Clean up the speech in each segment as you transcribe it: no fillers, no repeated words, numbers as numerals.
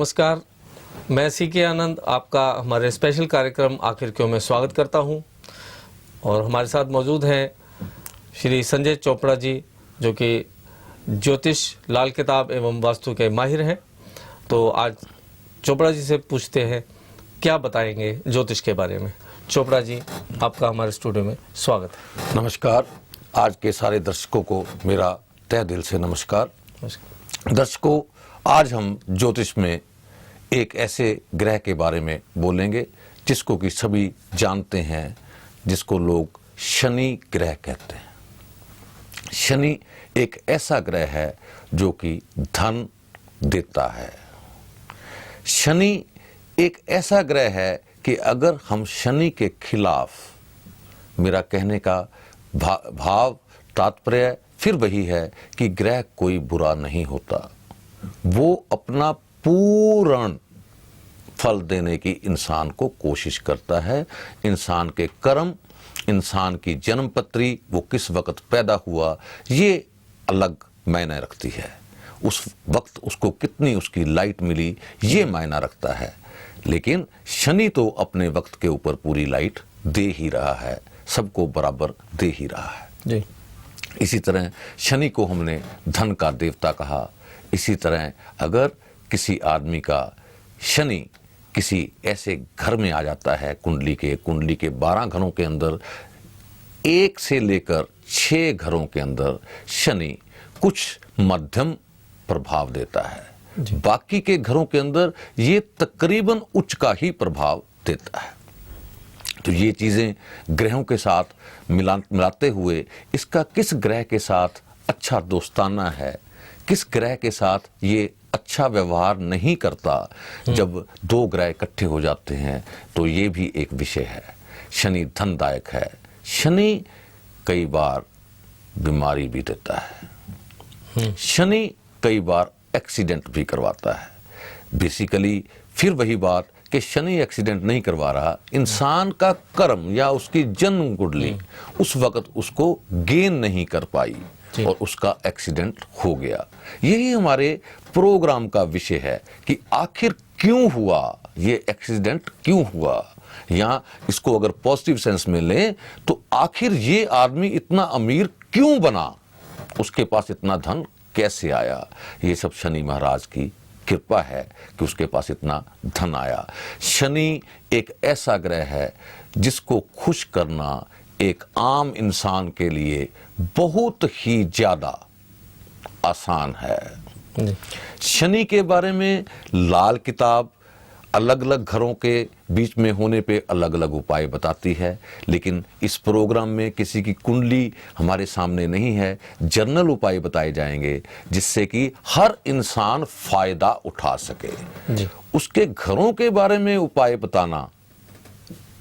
नमस्कार, मैं सीके आनंद आपका हमारे स्पेशल कार्यक्रम आखिर क्यों में स्वागत करता हूं। और हमारे साथ मौजूद हैं श्री संजय चोपड़ा जी, जो कि ज्योतिष, लाल किताब एवं वास्तु के माहिर हैं। तो आज चोपड़ा जी से पूछते हैं क्या बताएंगे ज्योतिष के बारे में। चोपड़ा जी, आपका हमारे स्टूडियो में स्वागत है। नमस्कार। आज के सारे दर्शकों को मेरा तहे दिल से नमस्कार। दर्शकों, आज हम ज्योतिष में एक ऐसे ग्रह के बारे में बोलेंगे जिसको कि सभी जानते हैं, जिसको लोग शनि ग्रह कहते हैं। शनि एक ऐसा ग्रह है जो कि धन देता है। शनि एक ऐसा ग्रह है कि अगर हम शनि के खिलाफ, मेरा कहने का भाव तात्पर्य फिर वही है कि ग्रह कोई बुरा नहीं होता, वो अपना पूर्ण फल देने की इंसान को कोशिश करता है। इंसान के कर्म, इंसान की जन्मपत्री, वो किस वक्त पैदा हुआ, ये अलग मायने रखती है। उस वक्त उसको कितनी उसकी लाइट मिली, ये मायना रखता है। लेकिन शनि तो अपने वक्त के ऊपर पूरी लाइट दे ही रहा है, सबको बराबर दे ही रहा है जी। इसी तरह शनि को हमने धन का देवता कहा। इसी तरह अगर किसी आदमी का शनि किसी ऐसे घर में आ जाता है, कुंडली के 12 घरों के अंदर, 1 से लेकर 6 घरों के अंदर शनि कुछ मध्यम प्रभाव देता है, बाकी के घरों के अंदर ये तकरीबन उच्च का ही प्रभाव देता है। तो ये चीजें ग्रहों के साथ मिलाते हुए इसका किस ग्रह के साथ अच्छा दोस्ताना है, किस ग्रह के साथ ये अच्छा व्यवहार नहीं करता, जब 2 ग्रह इकट्ठे हो जाते हैं, तो ये भी एक विषय है। शनि धनदायक है। शनि कई बार बीमारी भी देता है। शनि कई बार एक्सीडेंट भी करवाता है। बेसिकली फिर वही बात कि शनि एक्सीडेंट नहीं करवा रहा, इंसान का कर्म या उसकी जन्म कुंडली उस वक्त उसको गेन नहीं कर पाई और उसका एक्सीडेंट हो गया। यही हमारे प्रोग्राम का विषय है कि आखिर क्यों हुआ ये एक्सीडेंट, क्यों हुआ, या इसको अगर पॉजिटिव सेंस में लें तो आखिर ये आदमी इतना अमीर क्यों बना, उसके पास इतना धन कैसे आया। ये सब शनि महाराज की कृपा है कि उसके पास इतना धन आया। शनि एक ऐसा ग्रह है जिसको खुश करना एक आम इंसान के लिए बहुत ही ज्यादा आसान है। शनि के बारे में लाल किताब अलग अलग घरों के बीच में होने पे अलग अलग उपाय बताती है, लेकिन इस प्रोग्राम में किसी की कुंडली हमारे सामने नहीं है। जनरल उपाय बताए जाएंगे जिससे कि हर इंसान फायदा उठा सके जी। उसके घरों के बारे में उपाय बताना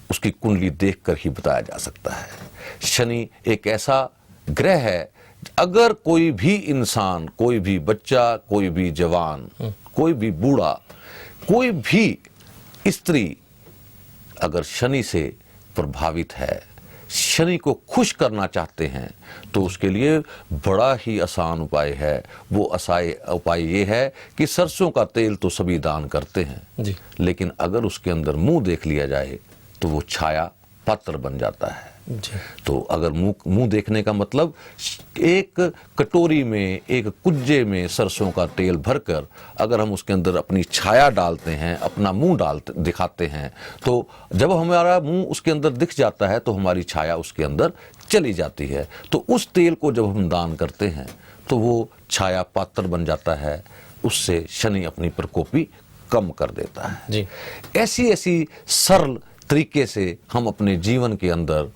उसकी कुंडली देखकर ही बताया जा सकता है। शनि एक ऐसा ग्रह है, अगर कोई भी इंसान, कोई भी बच्चा, कोई भी जवान, कोई भी बूढ़ा, कोई भी स्त्री अगर शनि से प्रभावित है, शनि को खुश करना चाहते हैं, तो उसके लिए बड़ा ही आसान उपाय है। वो उपाय ये है कि सरसों का तेल तो सभी दान करते हैं जी। लेकिन अगर उसके अंदर मुंह देख लिया जाए तो वो छाया पात्र बन जाता है जी। तो अगर मुंह देखने का मतलब, एक कटोरी में, एक कुज्जे में सरसों का तेल भरकर अगर हम उसके अंदर अपनी छाया डालते हैं, अपना मुंह दिखाते हैं, तो जब हमारा मुंह उसके अंदर दिख जाता है तो हमारी छाया उसके अंदर चली जाती है। तो उस तेल को जब हम दान करते हैं तो वो छाया पात्र बन जाता है, उससे शनि अपनी प्रकोपी कम कर देता है जी। ऐसी सरल तरीके से हम अपने जीवन के अंदर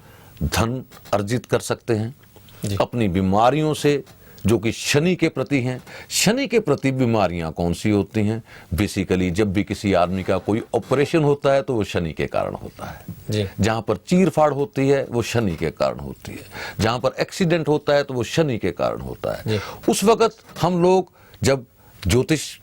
धन अर्जित कर सकते हैं। अपनी बीमारियों से जो कि शनि के प्रति हैं। शनि के प्रति बीमारियां कौन सी होती हैं? बेसिकली जब भी किसी आदमी का कोई ऑपरेशन होता है तो वो शनि के कारण होता है। जहां पर चीर फाड़ होती है वो शनि के कारण होती है। जहां पर एक्सीडेंट होता है तो वो शनि के कारण होता है। उस वक्त हम लोग जब ज्योतिष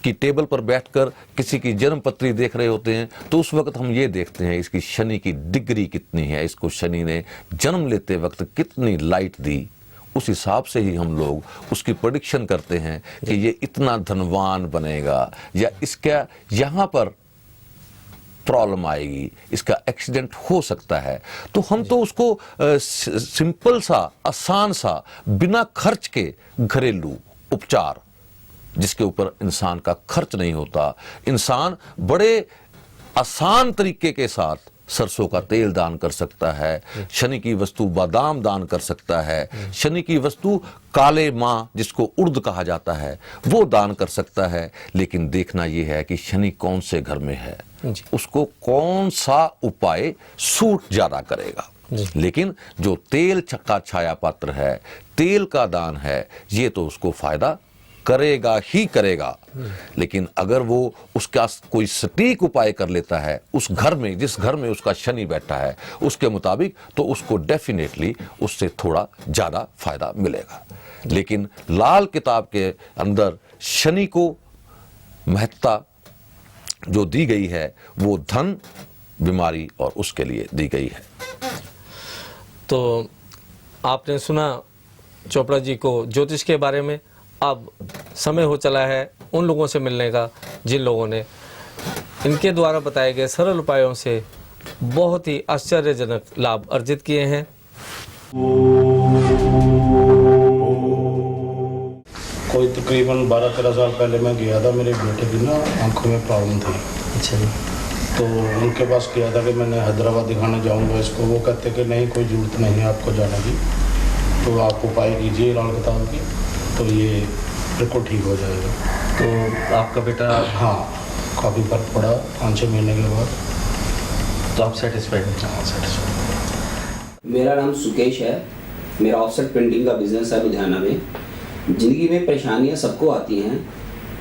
की टेबल पर बैठकर किसी की जन्म पत्री देख रहे होते हैं तो उस वक्त हम ये देखते हैं इसकी शनि की डिग्री कितनी है, इसको शनि ने जन्म लेते वक्त कितनी लाइट दी, उस हिसाब से ही हम लोग उसकी प्रेडिक्शन करते हैं कि ये इतना धनवान बनेगा या इसका यहाँ पर प्रॉब्लम आएगी, इसका एक्सीडेंट हो सकता है। तो हम तो उसको सिंपल सा, आसान सा, बिना खर्च के घरेलू उपचार, जिसके ऊपर इंसान का खर्च नहीं होता, इंसान बड़े आसान तरीके के साथ सरसों का तेल दान कर सकता है, शनि की वस्तु बादाम दान कर सकता है, शनि की वस्तु काले माँ जिसको उर्द कहा जाता है वो दान कर सकता है। लेकिन देखना यह है कि शनि कौन से घर में है, उसको कौन सा उपाय सूट ज्यादा करेगा। लेकिन जो तेल का छाया पात्र है, तेल का दान है, ये तो उसको फायदा करेगा ही करेगा। लेकिन अगर वो उसका कोई सटीक उपाय कर लेता है उस घर में, जिस घर में उसका शनि बैठा है उसके मुताबिक, तो उसको डेफिनेटली उससे थोड़ा ज्यादा फायदा मिलेगा। लेकिन लाल किताब के अंदर शनि को महत्ता जो दी गई है वो धन, बीमारी और उसके लिए दी गई है। तो आपने सुना चोपड़ा जी को ज्योतिष के बारे में। अब समय हो चला है उन लोगों से मिलने का जिन लोगों ने इनके द्वारा बताए गए सरल उपायों से बहुत ही आश्चर्यजनक लाभ अर्जित किए हैं। कोई तकरीबन 12-13 साल पहले मैं गया था, मेरे बेटे की ना आंखों में प्रॉब्लम थी। अच्छा जी। तो उनके पास किया था कि मैंने हैदराबाद दिखाने जाऊंगा इसको। वो कहते कि नहीं, कोई ज़रूरत नहीं है आपको जाने की, तो आप उपाय कीजिए लाल किताब की, तो ये बिल्कुल ठीक हो जाएगा। तो आपका बेटा, हाँ, काफ़ी फर्क पड़ा 5-6 महीने के बाद। तो आप सेटिस्फाइड हैं? हाँ, सेटिस्फाइड। मेरा नाम सुकेश है। मेरा ऑफसेट प्रिंटिंग का बिजनेस है लुधियाना में। ज़िंदगी में परेशानियां सबको आती हैं,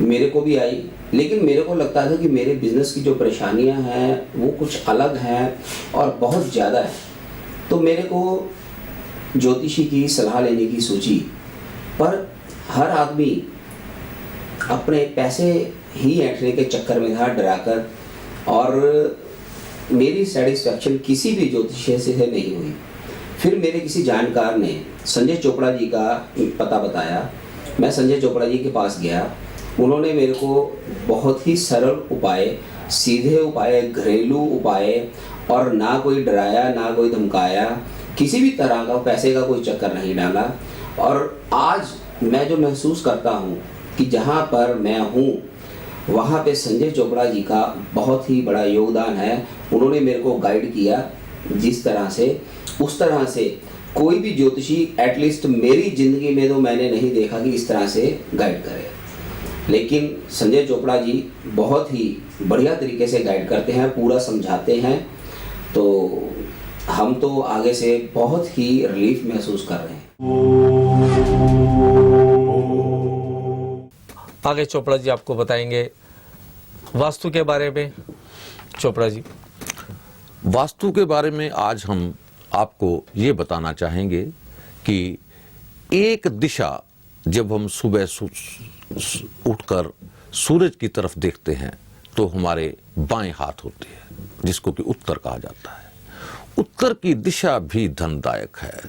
मेरे को भी आई। लेकिन मेरे को लगता था कि मेरे बिज़नेस की जो परेशानियां हैं वो कुछ अलग हैं और बहुत ज़्यादा है। तो मेरे को ज्योतिषी की सलाह लेने की सोची, पर हर आदमी अपने पैसे ही ऐंठने के चक्कर में था, डराकर, और मेरी सेटिस्फैक्शन किसी भी ज्योतिषी से नहीं हुई। फिर मेरे किसी जानकार ने संजय चोपड़ा जी का पता बताया। मैं संजय चोपड़ा जी के पास गया। उन्होंने मेरे को बहुत ही सरल उपाय, सीधे उपाय, घरेलू उपाय, और ना कोई डराया ना कोई धमकाया, किसी भी तरह का पैसे का कोई चक्कर नहीं डाला। और आज मैं जो महसूस करता हूँ कि जहाँ पर मैं हूँ वहाँ पे संजय चोपड़ा जी का बहुत ही बड़ा योगदान है। उन्होंने मेरे को गाइड किया जिस तरह से, उस तरह से कोई भी ज्योतिषी एटलीस्ट मेरी ज़िंदगी में तो मैंने नहीं देखा कि इस तरह से गाइड करे। लेकिन संजय चोपड़ा जी बहुत ही बढ़िया तरीके से गाइड करते हैं, पूरा समझाते हैं। तो हम तो आगे से बहुत ही रिलीफ महसूस कर रहे हैं। आगे चोपड़ा जी आपको बताएंगे वास्तु के बारे में। चोपड़ा जी, वास्तु के बारे में आज हम आपको ये बताना चाहेंगे कि एक दिशा, जब हम सुबह उठकर सूरज की तरफ देखते हैं तो हमारे बाएं हाथ होती है, जिसको कि उत्तर कहा जाता है। उत्तर की दिशा भी धनदायक है।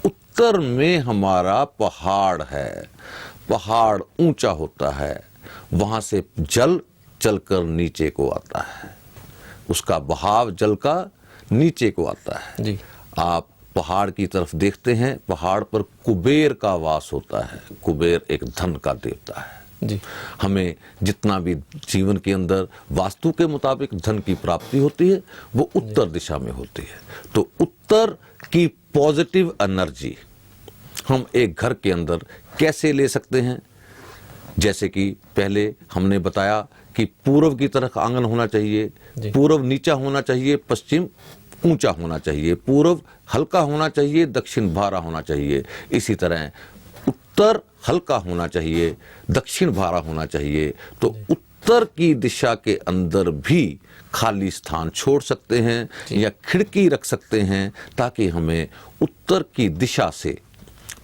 उत्तर में हमारा पहाड़ है, पहाड़ ऊंचा होता है, वहां से जल चलकर नीचे को आता है, उसका बहाव जल का नीचे को आता है जी। आप पहाड़ की तरफ देखते हैं, पहाड़ पर कुबेर का वास होता है। कुबेर एक धन का देवता है जी। हमें जितना भी जीवन के अंदर वास्तु के मुताबिक धन की प्राप्ति होती है वो उत्तर दिशा में होती है। तो उत्तर की पॉजिटिव एनर्जी हम एक घर के अंदर कैसे ले सकते हैं? जैसे कि पहले हमने बताया कि पूर्व की तरफ आंगन होना चाहिए, पूर्व नीचा होना चाहिए, पश्चिम ऊंचा होना चाहिए, पूर्व हल्का होना चाहिए, दक्षिण भारा होना चाहिए। इसी तरह उत्तर हल्का होना चाहिए, दक्षिण भारा होना चाहिए। तो उत्तर की दिशा के अंदर भी खाली स्थान छोड़ सकते हैं या खिड़की रख सकते हैं, ताकि हमें उत्तर की दिशा से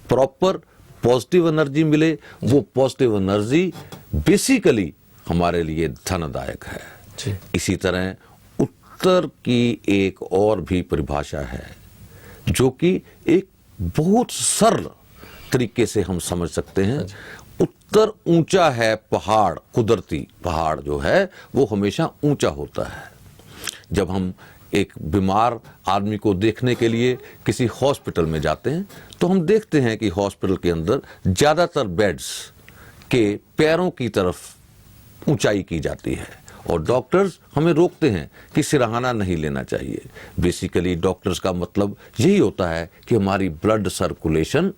प्रॉपर पॉजिटिव एनर्जी मिले। वो पॉजिटिव एनर्जी बेसिकली हमारे लिए धनदायक है। इसी तरह उत्तर की एक और भी परिभाषा है जो कि एक बहुत सरल तरीके से हम समझ सकते हैं। उत्तर ऊंचा है पहाड़, कुदरती पहाड़ जो है वो हमेशा ऊंचा होता है। जब हम एक बीमार आदमी को देखने के लिए किसी हॉस्पिटल में जाते हैं तो हम देखते हैं कि हॉस्पिटल के अंदर ज़्यादातर बेड्स के पैरों की तरफ ऊंचाई की जाती है और डॉक्टर्स हमें रोकते हैं कि सिरहाना नहीं लेना चाहिए। बेसिकली डॉक्टर्स का मतलब यही होता है कि हमारी ब्लड सर्कुलेशन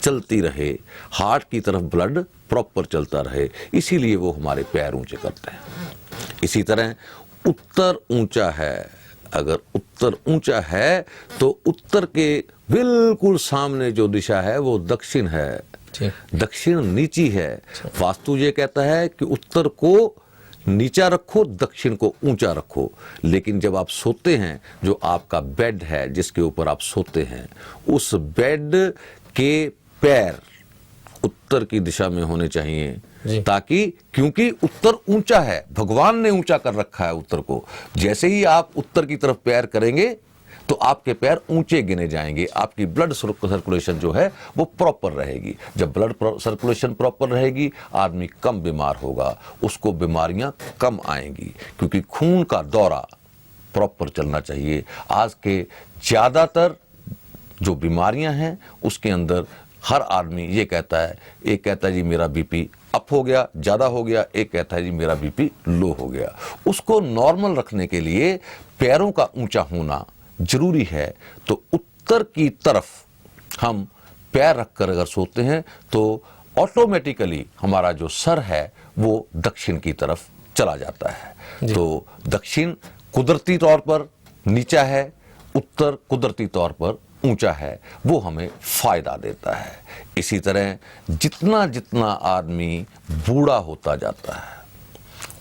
चलती रहे, हार्ट की तरफ ब्लड प्रॉपर चलता रहे, इसीलिए वो हमारे पैर ऊंचे करते हैं। इसी तरह उत्तर ऊंचा है, अगर उत्तर ऊंचा है तो उत्तर के बिल्कुल सामने जो दिशा है वो दक्षिण है, दक्षिण नीची है। वास्तु ये कहता है कि उत्तर को नीचा रखो, दक्षिण को ऊंचा रखो। लेकिन जब आप सोते हैं, जो आपका बेड है जिसके ऊपर आप सोते हैं, उस बेड के पैर उत्तर की दिशा में होने चाहिए, ताकि क्योंकि उत्तर ऊंचा है, भगवान ने ऊंचा कर रखा है उत्तर को। जैसे ही आप उत्तर की तरफ पैर करेंगे तो आपके पैर ऊंचे गिने जाएंगे, आपकी ब्लड सर्कुलेशन जो है वो प्रॉपर रहेगी। जब ब्लड सर्कुलेशन प्रॉपर रहेगी, आदमी कम बीमार होगा, उसको बीमारियां कम आएंगी, क्योंकि खून का दौरा प्रॉपर चलना चाहिए। आज के ज़्यादातर जो बीमारियां हैं उसके अंदर हर आदमी ये कहता है, एक कहता है जी मेरा बीपी अप हो गया, ज़्यादा हो गया, एक कहता है जी मेरा बीपी लो हो गया। उसको नॉर्मल रखने के लिए पैरों का ऊंचा होना जरूरी है। तो उत्तर की तरफ हम पैर रखकर अगर सोते हैं तो ऑटोमेटिकली हमारा जो सर है वो दक्षिण की तरफ चला जाता है। तो दक्षिण कुदरती तौर पर नीचा है, उत्तर कुदरती तौर पर ऊंचा है, वो हमें फायदा देता है। इसी तरह जितना जितना आदमी बूढ़ा होता जाता है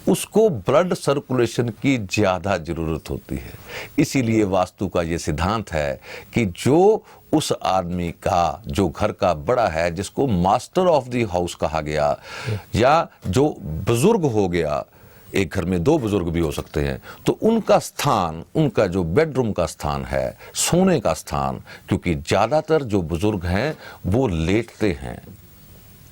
उसको ब्लड सर्कुलेशन की ज़्यादा ज़रूरत होती है। इसीलिए वास्तु का ये सिद्धांत है कि जो उस आदमी का जो घर का बड़ा है, जिसको मास्टर ऑफ द हाउस कहा गया, या जो बुजुर्ग हो गया, एक घर में दो बुजुर्ग भी हो सकते हैं, तो उनका स्थान, उनका जो बेडरूम का स्थान है, सोने का स्थान, क्योंकि ज़्यादातर जो बुजुर्ग हैं वो लेटते हैं,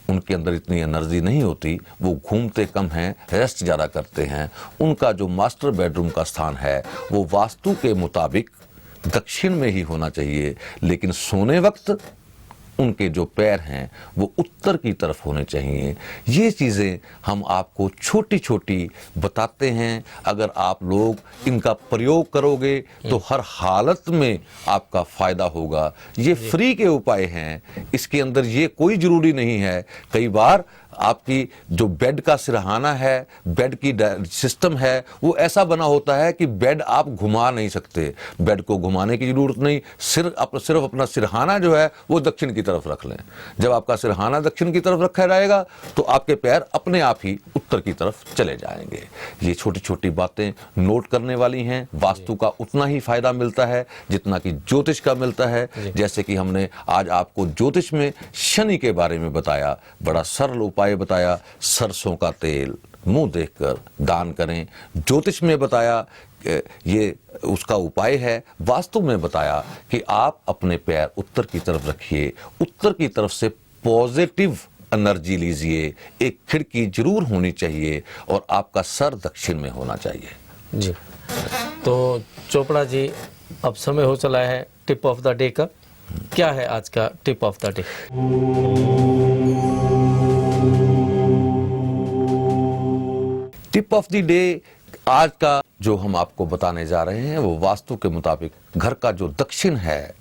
उनके अंदर इतनी एनर्जी नहीं होती, वो घूमते कम हैं, रेस्ट ज़्यादा करते हैं। उनका जो मास्टर बेडरूम का स्थान है वो वास्तु के मुताबिक दक्षिण में ही होना चाहिए, लेकिन सोने वक्त उनके जो पैर हैं वो उत्तर की तरफ होने चाहिए। ये चीज़ें हम आपको छोटी छोटी बताते हैं। अगर आप लोग इनका प्रयोग करोगे तो हर हालत में आपका फ़ायदा होगा। ये फ्री के उपाय हैं, इसके अंदर ये कोई ज़रूरी नहीं है। कई बार आपकी जो बेड का सिरहाना है, बेड की सिस्टम है, वो ऐसा बना होता है कि बेड आप घुमा नहीं सकते। बेड को घुमाने की ज़रूरत नहीं, सिर्फ अपना सिरहाना जो है वो दक्षिण की तरफ रख लें। जब आपका सिरहाना दक्षिण की तरफ रखा रहेगा तो आपके पैर अपने आप ही उत्तर की तरफ चले जाएंगे। ये छोटी छोटी बातें नोट करने वाली हैं। वास्तु का उतना ही फायदा मिलता है जितना कि ज्योतिष का मिलता है। जैसे कि हमने आज आपको ज्योतिष में शनि के बारे में बताया, बड़ा सरल उपाय बताया, सरसों का तेल मुंह देखकर दान करें। ज्योतिष में बताया ये उसका उपाय है। वास्तु में बताया कि आप अपने पैर उत्तर की तरफ रखिए, उत्तर की तरफ से पॉजिटिव एनर्जी लीजिए। एक खिड़की जरूर होनी चाहिए और आपका सर दक्षिण में होना चाहिए। जी, तो चोपड़ा जी, अब समय हो चला है टिप ऑफ द डे का। क्या है आज का tip of the day? Tip of the day आज का जो हम आपको बताने जा रहे हैं वो वास्तु के मुताबिक घर का जो दक्षिण है,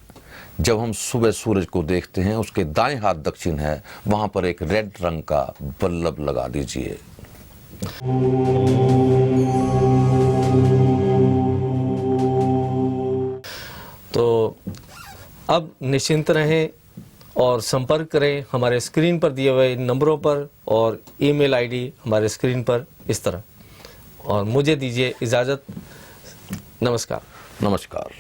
जब हम सुबह सूरज को देखते हैं उसके दाएं हाथ दक्षिण है, वहां पर एक रेड रंग का बल्ब लगा दीजिए। तो अब निश्चिंत रहें और संपर्क करें हमारे स्क्रीन पर दिए हुए नंबरों पर और ईमेल आईडी हमारे स्क्रीन पर इस तरह। और मुझे दीजिए इजाज़त। नमस्कार। नमस्कार।